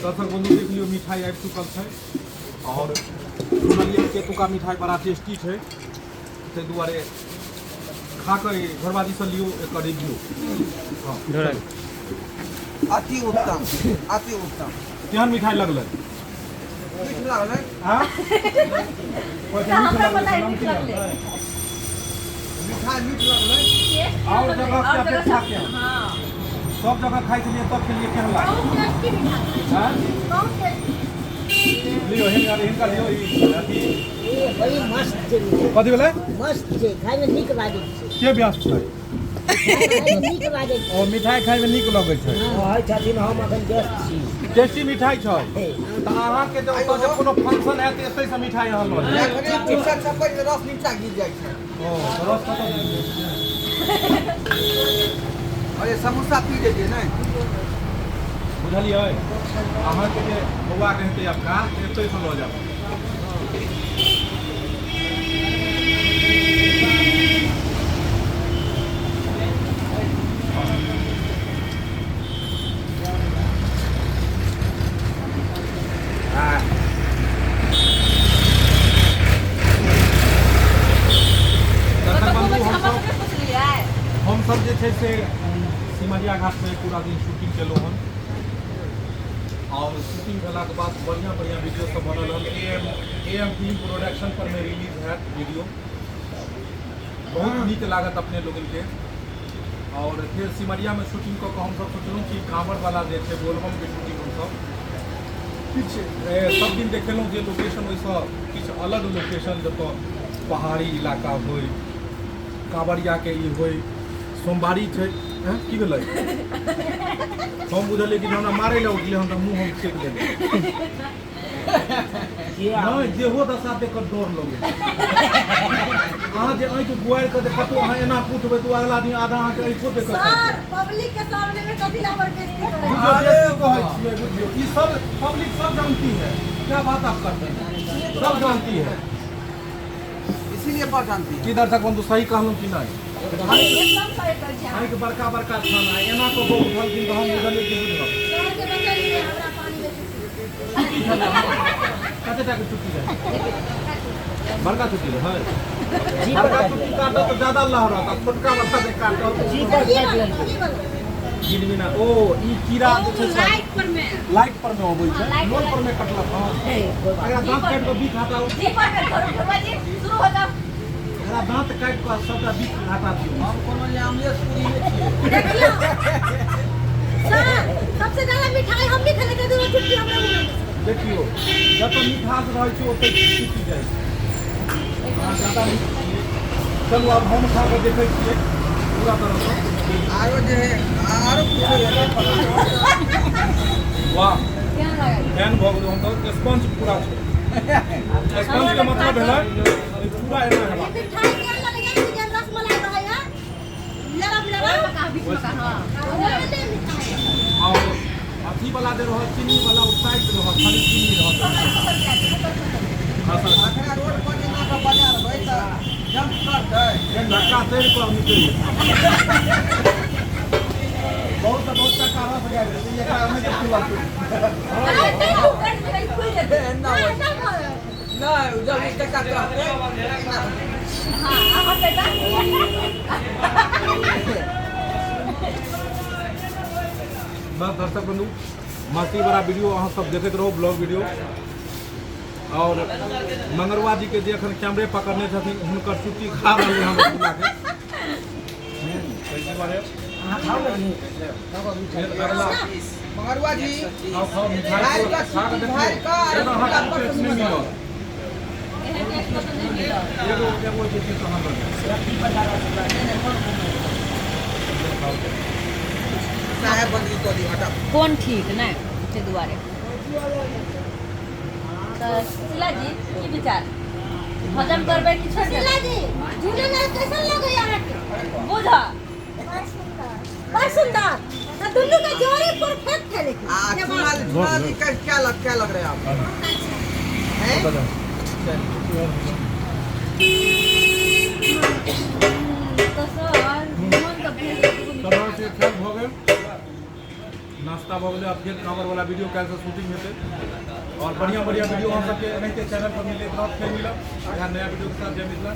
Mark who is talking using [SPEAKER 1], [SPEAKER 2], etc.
[SPEAKER 1] दर्शक बंधु देख लियो मिठाई आबि चुकल छै और सुनलिए केतुका मिठाई बड़ा टेस्टी छै ताहि दुआरे खा कऽ घरवाली से लियो एकर रिव्यू। हाँ
[SPEAKER 2] अति उत्तम अति उत्तम।
[SPEAKER 1] केहन मिठाई लगलै?
[SPEAKER 2] मीठ लगलै।
[SPEAKER 1] हाँ
[SPEAKER 2] मिठाई मीठ लगलै।
[SPEAKER 1] और जगह के अपेक्षा के सब जगह खाई के लिए तब के लिए केहन लागल? लियो हिनका लियो ई अथी
[SPEAKER 3] ए भाई मस्त छै।
[SPEAKER 1] कथी भेलै?
[SPEAKER 3] मस्त छै, खाय में नीक लागै छै।
[SPEAKER 1] के व्यस्त छै?
[SPEAKER 3] नीक लागै छै।
[SPEAKER 1] और मिठाई खाई में नीक लगै छै।
[SPEAKER 3] हां छथिन हम अखन व्यस्त छी।
[SPEAKER 1] टेस्टी मिठाई छै त अहाँ के जब कोनो फंक्शन है त एतै से मिठाई अहाँ लऽ लेब।
[SPEAKER 2] एखने पीछा छपै के रस नीचा गिर जाइ छै।
[SPEAKER 1] ओ रस खत्म हो गेलै।
[SPEAKER 2] अरे समोसा पी लेलिए नै
[SPEAKER 1] बुझलियै अहाँ के जे बौआ के हेतै आपका एतै से लऽ जाब। हम सब जे छै से सिमरिया घाट में पूरा दिन शूटिंग केलहुँ हन और शूटिंग भेलाके बाद बढ़िया बढ़िया वीडियो सब बनल हन। AM फिल्म प्रोडक्शन पर में रिलीज है वीडियो, बहुत नीक लागत अपने लोगन के। और फिर सिमरिया में शूटिंग कऽ हम सब सोचलहुँ कि कांवड़ वाला जे छै बोलबम के शूटिंग हम सब किछु सब दिन देखेलहुँ जे लोकेशन ओहिसँ किछु अलग लोकेशन जतऽ पहाड़ी इलाका होइ, कांवरिया के ई होइ, सोमवारी छै की भेलै? हम बुझलियै कि हमरा मारै लए उठलै हम तऽ मुँह हम सेक देलियै। नहीं जेहो दशा देख कर डर लगे। अहाँ जे आँखि बुआरि कऽ कतहु अहाँ एना पूछबै तो अगला दिन आधा अहाँके आँखियो देख कऽ
[SPEAKER 4] पब्लिक के सामने में कथी ला पर बेइज्जती करे?
[SPEAKER 1] कहै छियै बुझियौ ई सब पब्लिक सब जानती है, क्या बात आप करते हैं, सब जानती है।
[SPEAKER 2] इसीलिए बात जानती है।
[SPEAKER 1] की दर्शक बंधु सही कहलहुँ कि नहीं?
[SPEAKER 4] एकदम सही कर छै।
[SPEAKER 1] आँखि बड़का बड़का खाना एना को बहुत उठलखिन तऽ हम बुझलियै कि बुझलहुँ
[SPEAKER 4] शहर के बच्चा लिए हमरा पानी में
[SPEAKER 1] कते टाके छुट्टी है? बड़का छुट्टी है बड़का छुट्टी काटो तो ज्यादा लहरा था, छोटका बच्चा के काटो गिनबी ना। ओ ई कीड़ा जे छै
[SPEAKER 4] लाइट पर में
[SPEAKER 1] अबै छै, लोल पर में कटलक। हां एकरा दांत काट के बीख हटाओ,
[SPEAKER 4] जी पर घरवाजी शुरू हो जाओ।
[SPEAKER 1] एकरा दांत काट के सबटा बीख हटा दियौ।
[SPEAKER 2] हम कोनो आमलेट पूरी में छियै।
[SPEAKER 4] देखियो सर सबसे ज्यादा मिठाई हम भी खेले के दूर छुट्टी हमरा मुंह में।
[SPEAKER 1] देखियो जतऽ मिठास रहै छै ओतऽ छुट्टी जाइ छै। अहाँ ज्यादा मीठ छियै। चलू अब हम खा के देखै छियै पूरा तरह से।
[SPEAKER 2] आरो जे है आरो पूछो
[SPEAKER 1] वाह
[SPEAKER 4] केहन लागल?
[SPEAKER 1] फैन भऽ गेलहुँ हम तऽ स्पंज पूरा छै। स्पंज के मतलब भेलै पूरा एना हेबाक।
[SPEAKER 4] मिठाई केहन लागल? जे रसमलाई रहै है लरम का बीच में का हां
[SPEAKER 1] और अथी वाला जे रहत चीनी वाला ओ साइड रहत खाली चीनी रहत।
[SPEAKER 2] अखरा रोड पर जेना के बजा रहबै त जंप करतै
[SPEAKER 1] एक धक्का तैर कऽ निकलि बहुत टका रह गया ये एकरा हमें के खुला
[SPEAKER 2] नहीं जब एक टका कहतै
[SPEAKER 4] हां अब बेटा
[SPEAKER 1] बस दर्शक बंधु मस्ती बड़ा वीडियो अहाँ सब देखते रहो, ब्लॉग वीडियो। और मंगरवा जी के जे एखन कैमरे पकड़ने छथिन हुनकर छुट्टी खा रहलै हम बुला के।
[SPEAKER 2] मंगरवा जी
[SPEAKER 1] खाओ मिठाई खा के देखिए एना हाथ में नहीं मिलत। एगो जे चीज कहाँ बने
[SPEAKER 2] साहेब बंदी को दी हटा
[SPEAKER 4] कौन ठीक नहीं के दुआरे तो शिला जी की विचार भजन करबे कि छोड़ शिला जी झूले में कैसन लगे यहाँ के बुझा बड़ सुंदर तो दुल्लू का जोड़ी परफेक्ट है लेकिन
[SPEAKER 2] सोनाली क्या लग रहा है आपको हैं
[SPEAKER 4] तो सर मन तो
[SPEAKER 1] तरह से खेल भऽ गेल नाश्ता भऽ गेलै, अब फिर कांवर वाला वीडियो काल्हि से शूटिंग हेतै और बढ़िया बढ़िया वीडियो अहाँ सबके एनाहिते चैनल पर मिलैत रहत। फेर मिलब नया वीडियो के साथ। जय मिथिला।